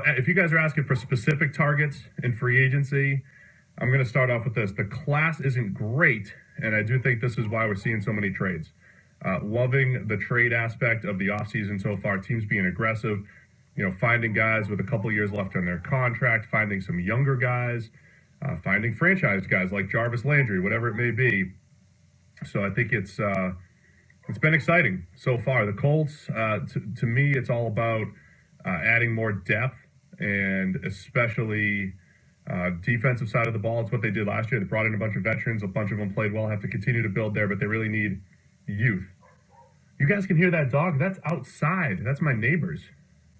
if you guys are asking for specific targets in free agency, I'm going to start off with this. The class isn't great, and I do think this is why we're seeing so many trades. Loving the trade aspect of the offseason so far, teams being aggressive, finding guys with a couple years left on their contract, finding some younger guys, finding franchise guys like Jarvis Landry, whatever it may be. So I think it's been exciting so far. The Colts, to me, it's all about adding more depth, and especially defensive side of the ball. It's what they did last year. They brought in a bunch of veterans. A bunch of them played well, have to continue to build there, but they really need youth. You guys can hear that dog? That's outside. That's my neighbor's.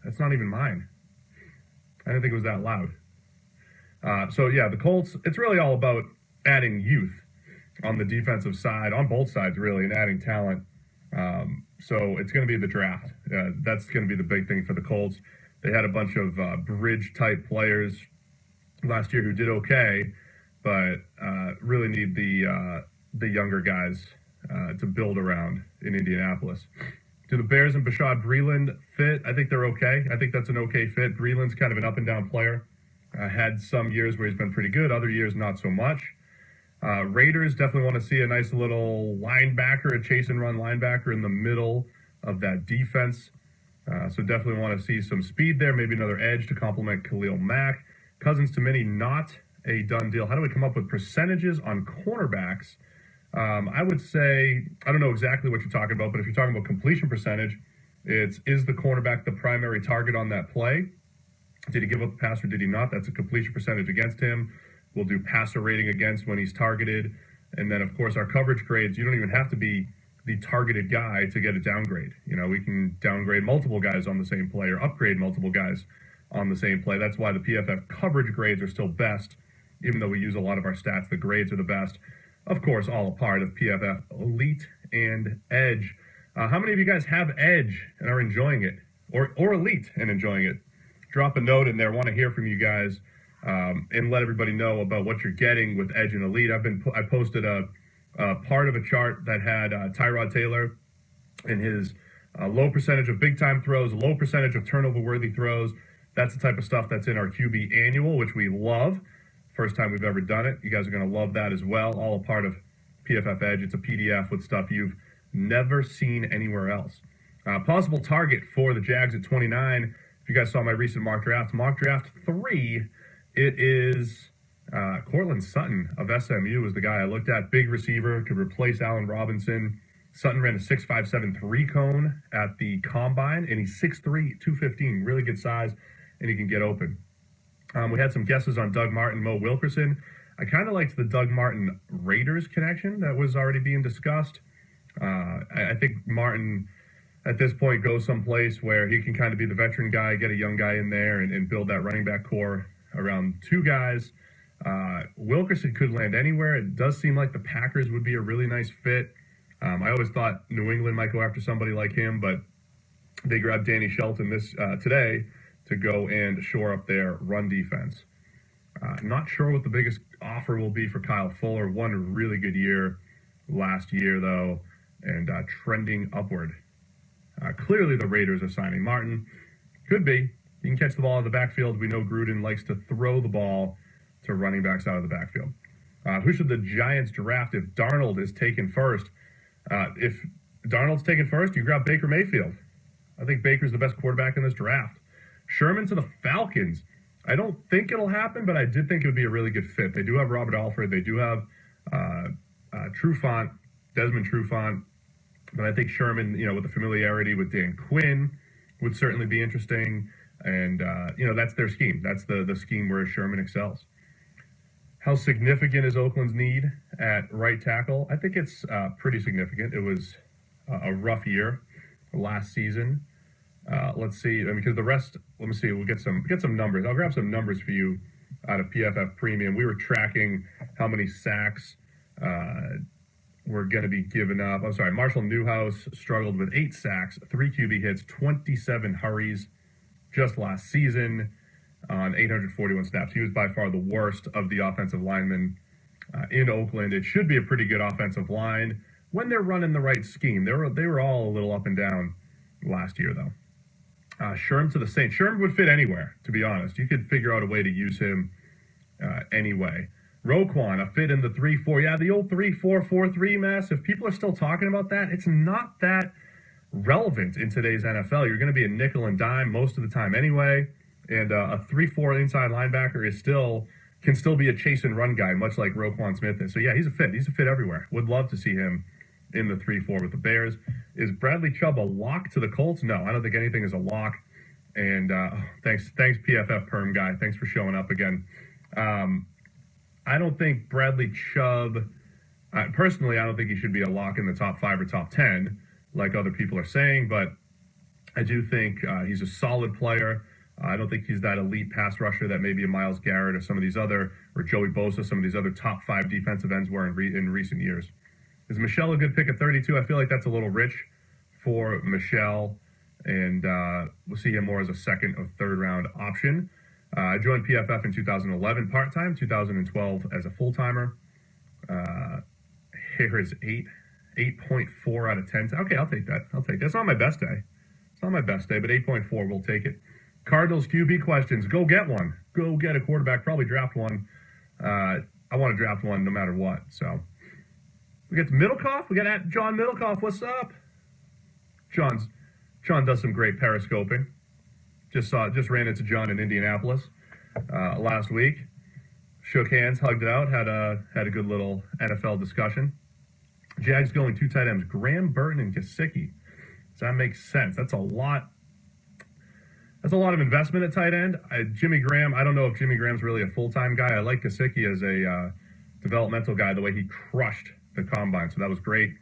That's not even mine. I didn't think it was that loud. So yeah, the Colts, it's really all about adding youth on the defensive side, on both sides really, and adding talent. So it's going to be the draft. That's going to be the big thing for the Colts. They had a bunch of bridge-type players last year who did okay, but really need the younger guys to build around in Indianapolis. Do the Bears and Bashaud Breeland fit? I think they're okay. I think that's an okay fit. Breeland's kind of an up-and-down player. Had some years where he's been pretty good, other years not so much. Raiders definitely want to see a nice little linebacker, a chase-and-run linebacker in the middle of that defense. So definitely want to see some speed there, maybe another edge to complement Khalil Mack. Cousins to many, not a done deal. How do we come up with percentages on cornerbacks? I would say, I don't know exactly what you're talking about, but if you're talking about completion percentage, is the cornerback the primary target on that play? Did he give up the pass or did he not? That's a completion percentage against him. We'll do passer rating against when he's targeted. And then, of course, our coverage grades, you don't even have to be the targeted guy to get a downgrade. We can downgrade multiple guys on the same play or upgrade multiple guys on the same play. That's why the PFF coverage grades are still best, even though we use a lot of our stats. The grades are the best. Of course, all a part of PFF Elite and Edge. How many of you guys have Edge and are enjoying it, or Elite and enjoying it? Drop a note in there. Want to hear from you guys, and let everybody know about what you're getting with Edge and Elite. I posted a part of a chart that had Tyrod Taylor and his low percentage of big-time throws, low percentage of turnover-worthy throws. That's the type of stuff that's in our QB annual, which we love. First time we've ever done it. You guys are going to love that as well. All a part of PFF Edge. It's a PDF with stuff you've never seen anywhere else. Possible target for the Jags at 29. If you guys saw my recent mock draft 3, it is Cortland Sutton of SMU is the guy I looked at. Big receiver, could replace Allen Robinson. Sutton ran a 6.57 3-cone at the combine, and he's 6'3", 215, really good size, and he can get open. We had some guesses on Doug Martin, Mo Wilkerson. I kind of liked the Doug Martin Raiders connection that was already being discussed. I think Martin, at this point, goes someplace where he can kind of be the veteran guy, get a young guy in there, and build that running back core around two guys. Wilkerson could land anywhere. It does seem like the Packers would be a really nice fit. I always thought New England might go after somebody like him, but they grabbed Danny Shelton today to go and shore up their run defense. Not sure what the biggest offer will be for Kyle Fuller. One really good year last year, though, and trending upward. Clearly the Raiders are signing Martin. Could be. He can catch the ball in the backfield. We know Gruden likes to throw the ball to running backs out of the backfield. Who should the Giants draft if Darnold is taken first? If Darnold's taken first, you grab Baker Mayfield. I think Baker's the best quarterback in this draft. Sherman to the Falcons. I don't think it'll happen, but I did think it would be a really good fit. They do have Robert Alford. They do have Trufant, Desmond Trufant. But I think Sherman, with the familiarity with Dan Quinn, would certainly be interesting. And, that's their scheme. That's the scheme where Sherman excels. How significant is Oakland's need at right tackle? I think it's pretty significant. It was a rough year last season. Let's see, because the rest, let me see, we'll get some numbers. I'll grab some numbers for you out of PFF Premium. We were tracking how many sacks were going to be given up. I'm sorry, Marshall Newhouse struggled with 8 sacks, 3 QB hits, 27 hurries just last season on 841 snaps. He was by far the worst of the offensive linemen in Oakland. It should be a pretty good offensive line when they're running the right scheme. They were all a little up and down last year, though. Sherm to the Saints. Sherm would fit anywhere, to be honest. You could figure out a way to use him anyway. Roquan, a fit in the 3-4. Yeah, the old 3-4-4-3 mess. If people are still talking about that, it's not that relevant in today's NFL. You're going to be a nickel and dime most of the time anyway. And a 3-4 inside linebacker can still be a chase and run guy, much like Roquan Smith is. So yeah, he's a fit. He's a fit everywhere. Would love to see him in the 3-4 with the Bears. Is Bradley Chubb a lock to the Colts? No, I don't think anything is a lock. And thanks PFF Perm guy. Thanks for showing up again. I don't think Bradley Chubb, personally, I don't think he should be a lock in the top 5 or top 10, like other people are saying, but I do think he's a solid player. I don't think he's that elite pass rusher that maybe a Myles Garrett or some of these other, or Joey Bosa, some of these other top 5 defensive ends were in recent years. Is Michelle a good pick at 32? I feel like that's a little rich for Michelle, and we'll see him more as a second or third round option. I joined PFF in 2011 part-time, 2012 as a full-timer. Here is 8.4 out of 10. Okay, I'll take that. It's not my best day. It's not my best day, but 8.4, we'll take it. Cardinals QB questions. Go get one. Go get a quarterback. Probably draft one. I want to draft one no matter what. So we get to Middlecoff. We got at John Middlecoff. What's up? John does some great periscoping. Just ran into John in Indianapolis last week. Shook hands, hugged it out, had a good little NFL discussion. Jags going 2 tight ends, Graham, Burton, and Gesicki. Does that make sense? That's a lot. That's a lot of investment at tight end. Jimmy Graham, I don't know if Jimmy Graham's really a full-time guy. I like Gesicki as a developmental guy, the way he crushed the combine, so that was great.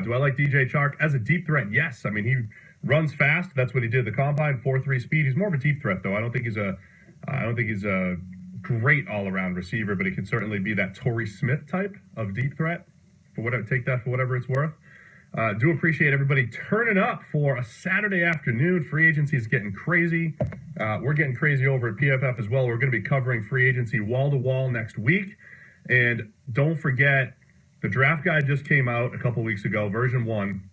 Do I like DJ Chark? As a deep threat, yes. I mean, he runs fast. That's what he did at the combine, 4.3 speed. He's more of a deep threat, though. I don't think he's a great all-around receiver, but he can certainly be that Torrey Smith type of deep threat. Take that for whatever it's worth. Do appreciate everybody turning up for a Saturday afternoon. Free agency is getting crazy. We're getting crazy over at PFF as well. We're going to be covering free agency wall-to-wall next week. And don't forget, the draft guide just came out a couple weeks ago, version 1.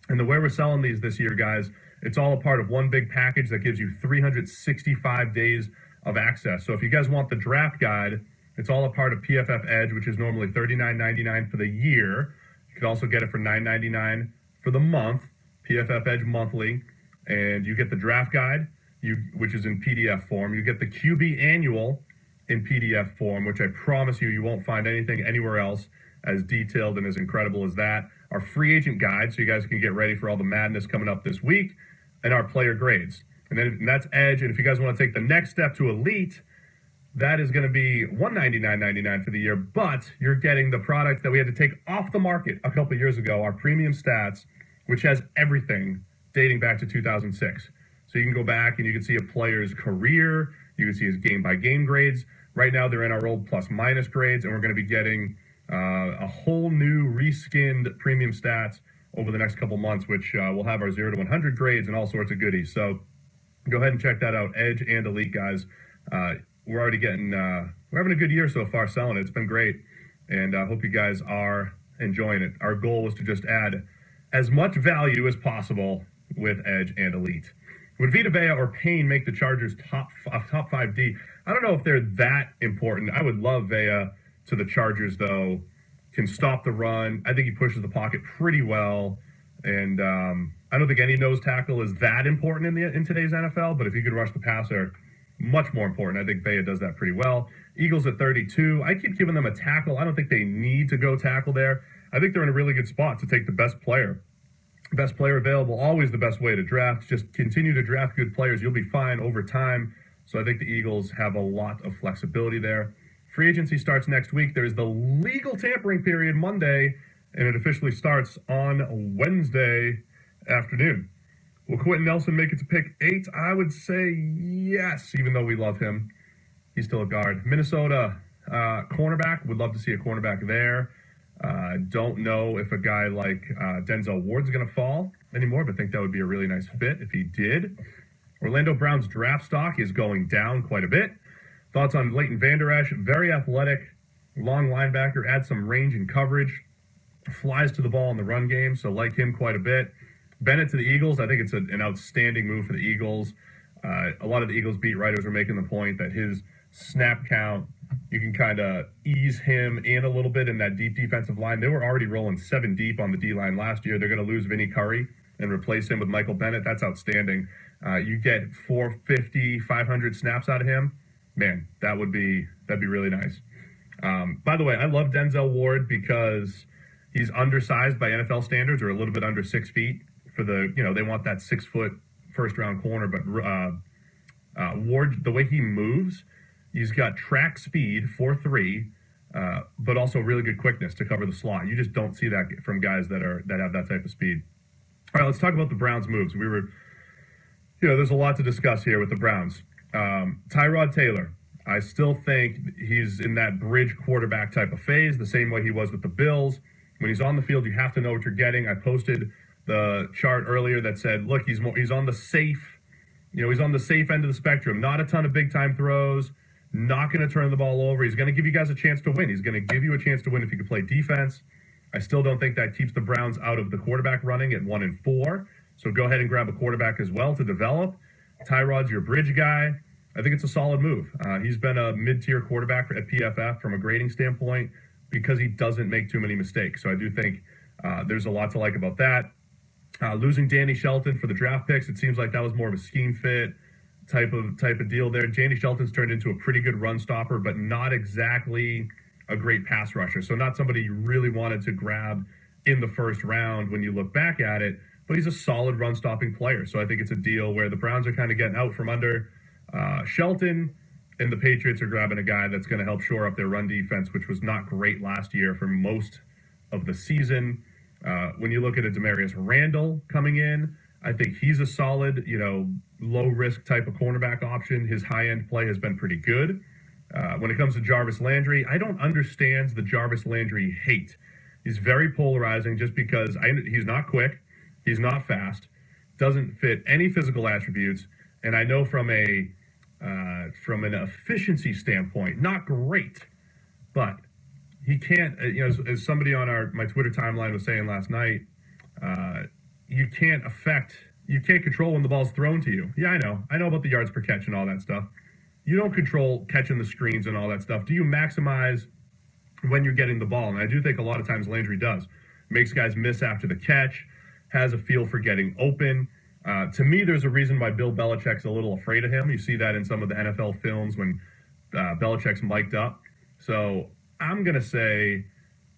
And the way we're selling these this year, guys, it's all a part of one big package that gives you 365 days of access. So if you guys want the draft guide, it's all a part of PFF Edge, which is normally $39.99 for the year. You could also get it for $9.99 for the month, PFF Edge monthly. And you get the draft guide, which is in PDF form. You get the QB annual in PDF form, which I promise you won't find anything anywhere else as detailed and as incredible as that. Our free agent guide, so you guys can get ready for all the madness coming up this week, and our player grades. And that's Edge. And if you guys want to take the next step to Elite, that is going to be $199.99 for the year, but you're getting the product that we had to take off the market a couple of years ago, our Premium Stats, which has everything dating back to 2006. So you can go back and you can see a player's career, you can see his game-by-game grades. Right now they're in our old plus-minus grades, and we're going to be getting a whole new reskinned Premium Stats over the next couple months, which will have our 0 to 100 grades and all sorts of goodies. So go ahead and check that out, Edge and Elite, guys. We're already we're having a good year so far selling it. It's been great, and I hope you guys are enjoying it. Our goal was to just add as much value as possible with Edge and Elite. Would Vita Vea or Payne make the Chargers top 5D? I don't know if they're that important. I would love Vea to the Chargers, though. Can stop the run. I think he pushes the pocket pretty well, and I don't think any nose tackle is that important in today's NFL, but if you could rush the passer, much more important. I think Vea does that pretty well. Eagles at 32. I keep giving them a tackle. I don't think they need to go tackle there. I think they're in a really good spot to take the best player. Best player available, always the best way to draft. Just continue to draft good players. You'll be fine over time. So I think the Eagles have a lot of flexibility there. Free agency starts next week. There's the legal tampering period Monday, and it officially starts on Wednesday afternoon. Will Quentin Nelson make it to pick 8? I would say yes, even though we love him. He's still a guard. Minnesota cornerback. Would love to see a cornerback there. Don't know if a guy like Denzel Ward's going to fall anymore, but think that would be a really nice fit if he did. Orlando Brown's draft stock is going down quite a bit. Thoughts on Leighton Vander Esch? Very athletic, long linebacker, adds some range and coverage, flies to the ball in the run game, so like him quite a bit. Bennett to the Eagles, I think it's an outstanding move for the Eagles. A lot of the Eagles beat writers were making the point that his snap count, you can kind of ease him in a little bit in that deep defensive line. They were already rolling 7 deep on the D-line last year. They're going to lose Vinny Curry and replace him with Michael Bennett. That's outstanding. You get 450, 500 snaps out of him. Man, that'd be really nice. By the way, I love Denzel Ward because he's undersized by NFL standards, or a little bit under 6 feet for the, they want that 6 foot first round corner. But Ward, the way he moves, he's got track speed, 4.3, but also really good quickness to cover the slot. You just don't see that from guys that have that type of speed. All right, let's talk about the Browns' moves. There's a lot to discuss here with the Browns. Tyrod Taylor, I still think he's in that bridge quarterback type of phase, the same way he was with the Bills. When he's on the field, you have to know what you're getting. I posted the chart earlier that said, look, he's on the safe, he's on the safe end of the spectrum. Not a ton of big time throws, not going to turn the ball over. He's going to give you guys a chance to win. He's going to give you a chance to win if you can play defense. I still don't think that keeps the Browns out of the quarterback running at 1-4. So go ahead and grab a quarterback as well to develop. Tyrod's your bridge guy. I think it's a solid move. He's been a mid-tier quarterback at PFF from a grading standpoint because he doesn't make too many mistakes. So I do think there's a lot to like about that. Losing Danny Shelton for the draft picks, it seems like that was more of a scheme fit type of deal there. Danny Shelton's turned into a pretty good run stopper, but not exactly a great pass rusher. So not somebody you really wanted to grab in the first round when you look back at it, but he's a solid run stopping player. So I think it's a deal where the Browns are kind of getting out from under Shelton, and the Patriots are grabbing a guy that's going to help shore up their run defense, which was not great last year for most of the season. When you look at a Demarius Randall coming in, I think he's a solid, low-risk type of cornerback option. His high-end play has been pretty good. When it comes to Jarvis Landry, I don't understand the Jarvis Landry hate. He's very polarizing just because he's not quick, he's not fast, doesn't fit any physical attributes, and I know from an efficiency standpoint, not great, but he can't, as somebody on my Twitter timeline was saying last night, you can't control when the ball's thrown to you. Yeah, I know about the yards per catch and all that stuff. You don't control catching the screens and all that stuff. Do you maximize when you're getting the ball? And I do think a lot of times Landry does. Makes guys miss after the catch, has a feel for getting open. To me, there's a reason why Bill Belichick's a little afraid of him. You see that in some of the NFL films when Belichick's mic'd up. So I'm going to say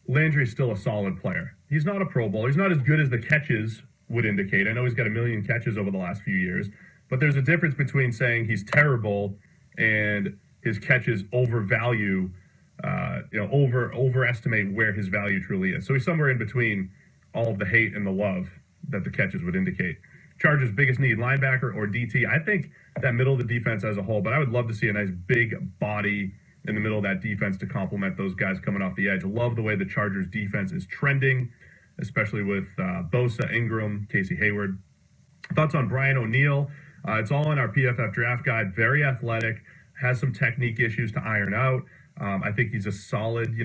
Landry's still a solid player. He's not a Pro Bowler. He's not as good as the catches would indicate. I know he's got 1 million catches over the last few years, but there's a difference between saying he's terrible and his catches overvalue, overestimate where his value truly is. So he's somewhere in between all of the hate and the love that the catches would indicate. Chargers' biggest need, linebacker or DT. I think that middle of the defense as a whole, but I would love to see a nice big body in the middle of that defense to complement those guys coming off the edge. I love the way the Chargers' defense is trending, especially with Bosa, Ingram, Casey Hayward. Thoughts on Brian O'Neill? It's all in our PFF draft guide. Very athletic, has some technique issues to iron out. I think he's a solid,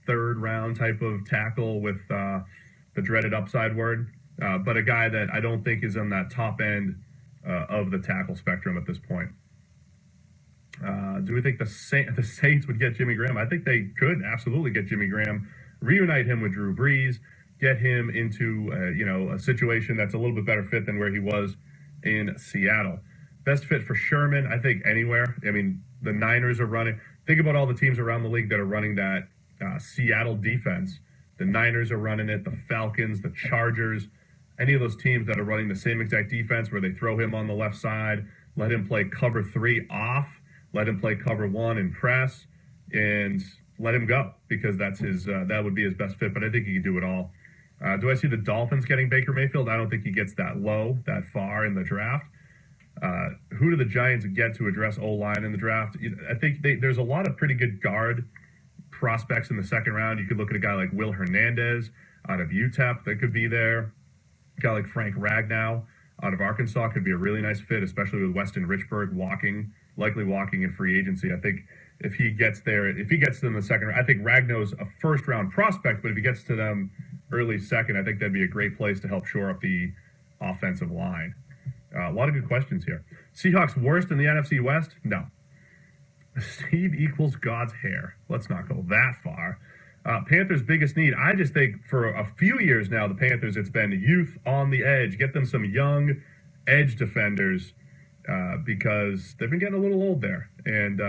third round type of tackle with the dreaded upside word, but a guy that I don't think is on that top end of the tackle spectrum at this point. Do we think the Saints would get Jimmy Graham? I think they could absolutely get Jimmy Graham, reunite him with Drew Brees, get him into a situation that's a little bit better fit than where he was in Seattle. Best fit for Sherman, I think anywhere. I mean, the Niners are running. Think about all the teams around the league that are running that Seattle defense. The Niners are running it, the Falcons, the Chargers, any of those teams that are running the same exact defense where they throw him on the left side, let him play cover 3 off, let him play cover 1 and press, and let him go because that's that would be his best fit. But I think he could do it all. Do I see the Dolphins getting Baker Mayfield? I don't think he gets that far in the draft. Who do the Giants get to address O-line in the draft? I think there's a lot of pretty good guard prospects in the second round. You could look at a guy like Will Hernandez out of UTEP that could be there. A guy like Frank Ragnow out of Arkansas could be a really nice fit, especially with Weston Richburg likely walking in free agency. I think if he gets to them in the second round, I think Ragnow's a first round prospect, but if he gets to them early second, I think that'd be a great place to help shore up the offensive line. A lot of good questions here. Seahawks worst in the NFC West? No. Steve equals God's hair. Let's not go that far. Panthers' biggest need, I just think for a few years now, the Panthers, it's been youth on the edge. Get them some young edge defenders because they've been getting a little old there. And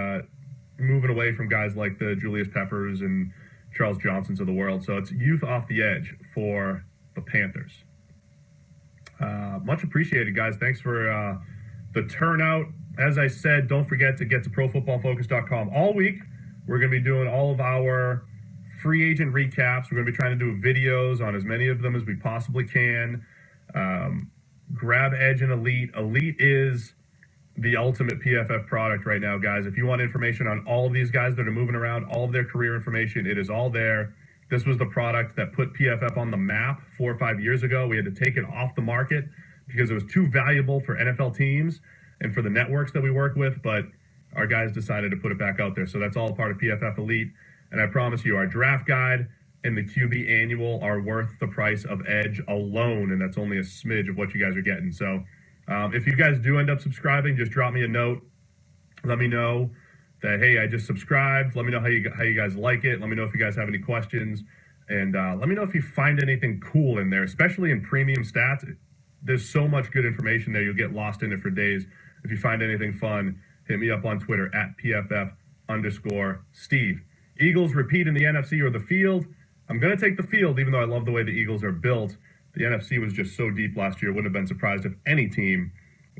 moving away from guys like the Julius Peppers and Charles Johnsons of the world. So it's youth off the edge for the Panthers. Much appreciated, guys. Thanks for the turnout. As I said, don't forget to get to ProFootballFocus.com all week. We're going to be doing all of our free agent recaps. We're going to be trying to do videos on as many of them as we possibly can. Grab Edge and Elite. Elite is the ultimate PFF product right now, guys. If you want information on all of these guys that are moving around, all of their career information, it is all there. This was the product that put PFF on the map 4 or 5 years ago. We had to take it off the market because it was too valuable for NFL teams and for the networks that we work with, but our guys decided to put it back out there. So that's all part of PFF Elite. And I promise you, our draft guide and the QB annual are worth the price of Edge alone, and that's only a smidge of what you guys are getting. So if you guys do end up subscribing, just drop me a note. Let me know that, hey, I just subscribed. Let me know how you guys like it. Let me know if you guys have any questions. And let me know if you find anything cool in there, especially in premium stats. There's so much good information there. You'll get lost in it for days. If you find anything fun, hit me up on Twitter at PFF_Steve. Eagles repeat in the NFC or the field. I'm going to take the field, even though I love the way the Eagles are built. The NFC was just so deep last year. Wouldn't have been surprised if any team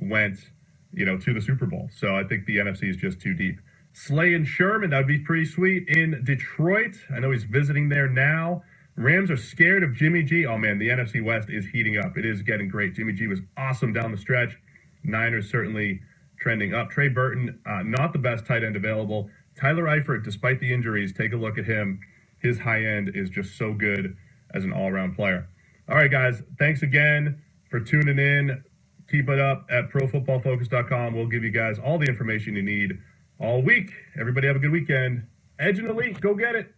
went, to the Super Bowl. So I think the NFC is just too deep. Slay and Sherman, that would be pretty sweet in Detroit. I know he's visiting there now. Rams are scared of Jimmy G. Oh, man, the NFC West is heating up. It is getting great. Jimmy G was awesome down the stretch. Niners certainly trending up. Trey Burton, not the best tight end available. Tyler Eifert, despite the injuries, take a look at him. His high end is just so good as an all-around player. All right, guys, thanks again for tuning in. Keep it up at ProFootballFocus.com. We'll give you guys all the information you need all week. Everybody have a good weekend. Edge and Elite, go get it.